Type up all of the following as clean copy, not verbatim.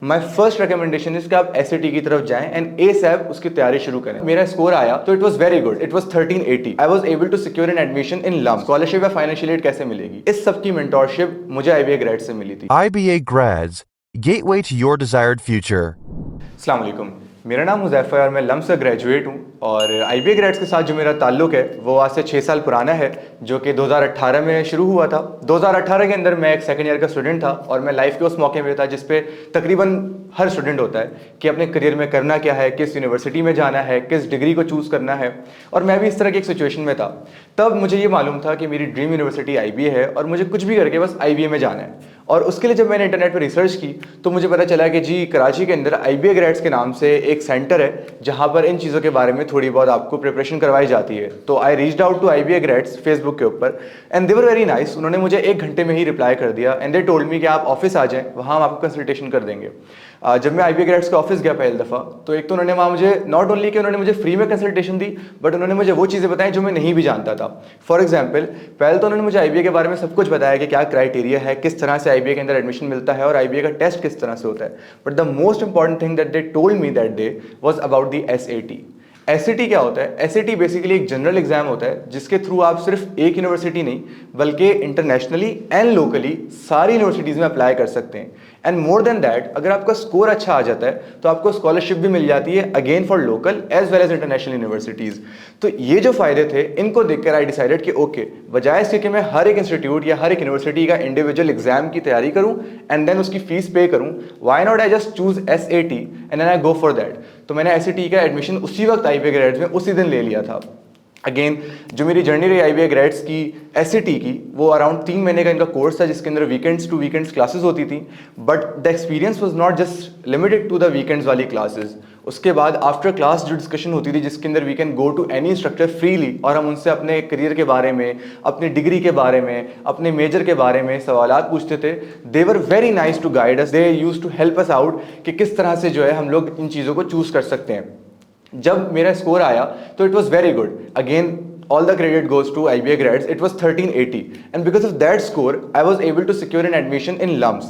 My first recommendation is कि आप SAT की तरफ जाएं एंड एसएप उसकी तैयारी शुरू करें। मेरा स्कोर आया तो it was very good, it was 1380। I was able to secure an admission in LUMS. Scholarship या फाइनेंशियल एड कैसे मिलेगी, इस सब की मेंटोरशिप मुझे आईबीए ग्रेड से मिली थी। IBA Grads, gateway to your desired future. अस्सलाम वालेकुम, मेरा नाम हुज़ैफ़ा है और मैं लम्स से ग्रेजुएट हूँ। और आईबीए ग्रेड्स के साथ जो मेरा ताल्लुक़ है वो आज से 6 साल पुराना है, जो कि 2018 में शुरू हुआ था। 2018 के अंदर मैं एक सेकंड ईयर का स्टूडेंट था और मैं लाइफ के उस मौके में था जिस पे तकरीबन हर स्टूडेंट होता है कि अपने करियर में करना क्या है, किस यूनिवर्सिटी में जाना है, किस डिग्री को चूज़ करना है। और मैं भी इस तरह की एक सिचुएशन में था। तब मुझे ये मालूम था कि मेरी ड्रीम यूनिवर्सिटी आईबीए है और मुझे कुछ भी करके बस आईबीए में जाना है। और उसके लिए जब मैंने इंटरनेट पर रिसर्च की तो मुझे पता चला कि जी कराची के अंदर आईबीए ग्रेड्स के नाम से एक सेंटर है जहां पर इन चीज़ों के बारे में थोड़ी बहुत आपको प्रिपरेशन करवाई जाती है। तो I reached out to IBA grads Facebook के ऊपर and they were very nice. उन्होंने मुझे 1 घंटे में ही रिप्लाई कर दिया एंड दे टोल्ड मी कि आप ऑफिस आ जाएं, वहाँ हम आपको कंसल्टेशन कर देंगे। जब मैं आईबीए ग्रेड्स के ऑफिस गया पहली दफ़ा तो एक तो उन्होंने वहाँ मुझे नॉट ओनली कि उन्होंने मुझे फ्री में कंसल्टेशन दी, बट उन्होंने मुझे वो चीज़ें बताई जो मैं नहीं भी जानता था। फॉर एग्जाम्पल, पहले तो उन्होंने मुझे आईबीए के बारे में सब कुछ बताया कि क्या क्राइटेरिया है, किस तरह से आईबीए के अंदर एडमिशन मिलता है और आईबीए का टेस्ट किस तरह से होता है। But the most important thing that they told me that day was about the SAT. SAT क्या होता है? एसएटी बेसिकली एक जनरल एग्जाम होता है जिसके थ्रू आप सिर्फ एक यूनिवर्सिटी नहीं बल्कि इंटरनेशनली एंड लोकली सारी यूनिवर्सिटीज़ में अप्लाई कर सकते हैं। एंड मोर देन दैट, अगर आपका स्कोर अच्छा आ जाता है तो आपको स्कॉलरशिप भी मिल जाती है, again for local as well as international universities. तो ये जो फ़ायदे थे इनको देखकर आई डिसाइडेड कि ओके, बजाय इसके कि मैं हर एक इंस्टीट्यूट या हर एक यूनिवर्सिटी का इंडिविजुअल एग्जाम की तैयारी करूँ एंड देन उसकी फीस पे करूँ, why not I just choose SAT and then I go for that. तो मैंने एसएटी का एडमिशन उसी वक्त आईबीए ग्रेड्स में उसी दिन ले लिया था। अगेन जो मेरी जर्नी रही आईबीए ग्रेड्स की एसएटी की, वो अराउंड 3 महीने का इनका कोर्स था जिसके अंदर वीकेंड्स टू वीकेंड्स क्लासेस होती थी। But the experience was not just limited to the weekends वाली क्लासेस। उसके बाद आफ्टर क्लास जो डिस्कशन होती थी जिसके अंदर we can go to any instructor freely और हम उनसे अपने करियर के बारे में, अपनी डिग्री के बारे में, अपने मेजर के बारे में सवालात पूछते थे। They were very nice to guide us, they used to help us out कि किस तरह से जो है हम लोग इन चीज़ों को चूज़ कर सकते हैं। जब मेरा स्कोर आया तो it was very good, again all the credit goes to IBA Grads. It was 1380 and because of that score I was able to secure an admission in LUMS.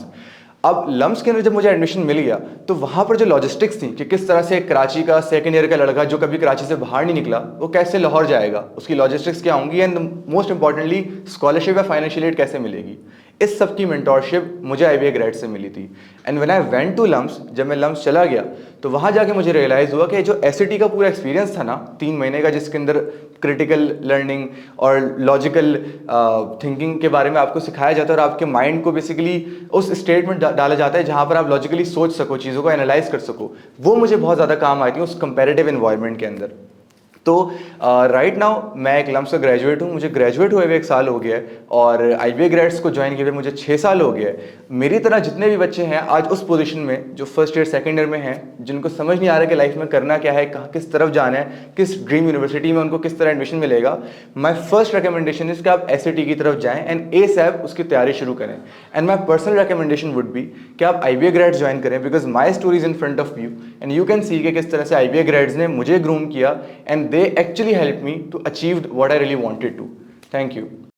अब लम्स के अंदर जब मुझे एडमिशन मिल गया तो वहाँ पर जो लॉजिस्टिक्स थी कि किस तरह से कराची का सेकंड ईयर का लड़का जो कभी कराची से बाहर नहीं निकला वो कैसे लाहौर जाएगा, उसकी लॉजिस्टिक्स क्या होंगी एंड मोस्ट इंपॉर्टेंटली स्कॉलरशिप या फाइनेंशियल एड कैसे मिलेगी, इस सब की मेंटोरशिप मुझे आईबीए ग्रेड से मिली थी। And when I went to LUMS, जब मैं लम्स चला गया तो वहाँ जाके मुझे रियलाइज़ हुआ कि जो एसएटी का पूरा एक्सपीरियंस था ना 3 महीने का, जिसके अंदर क्रिटिकल लर्निंग और लॉजिकल थिंकिंग के बारे में आपको सिखाया जाता है और आपके माइंड को बेसिकली उस स्टेट में डाला जाता है जहाँ पर आप लॉजिकली सोच सको, चीज़ों को एनालाइज कर सको, वो मुझे बहुत ज़्यादा काम आई थी उस कंपेरेटिव एनवायरनमेंट के अंदर। तो राइट नाउ मैं एक लम्स का ग्रेजुएट हूँ, मुझे ग्रेजुएट हुए 1 साल हो गया है और आईबीए ग्रेड्स को ज्वाइन किए हुए मुझे 6 साल हो गया है। मेरी तरह जितने भी बच्चे हैं आज उस पोजीशन में जो फर्स्ट ईयर सेकंड ईयर में हैं, जिनको समझ नहीं आ रहा कि लाइफ में करना क्या है, कहाँ किस तरफ जाना है, किस ड्रीम यूनिवर्सिटी में उनको किस तरह एडमिशन मिलेगा, माई फर्स्ट रिकमेंडेशन इज कि आप एसएटी की तरफ जाएँ एंड एसएप उसकी तैयारी शुरू करें। And my personal recommendation would be कि आप आईबीए ग्रेड्स ज्वाइन करें because my story is in front of you and you can see कि किस तरह से आईबीए ग्रेड्स ने मुझे ग्रूम किया and they actually help me to achieve what I really wanted to. Thank you.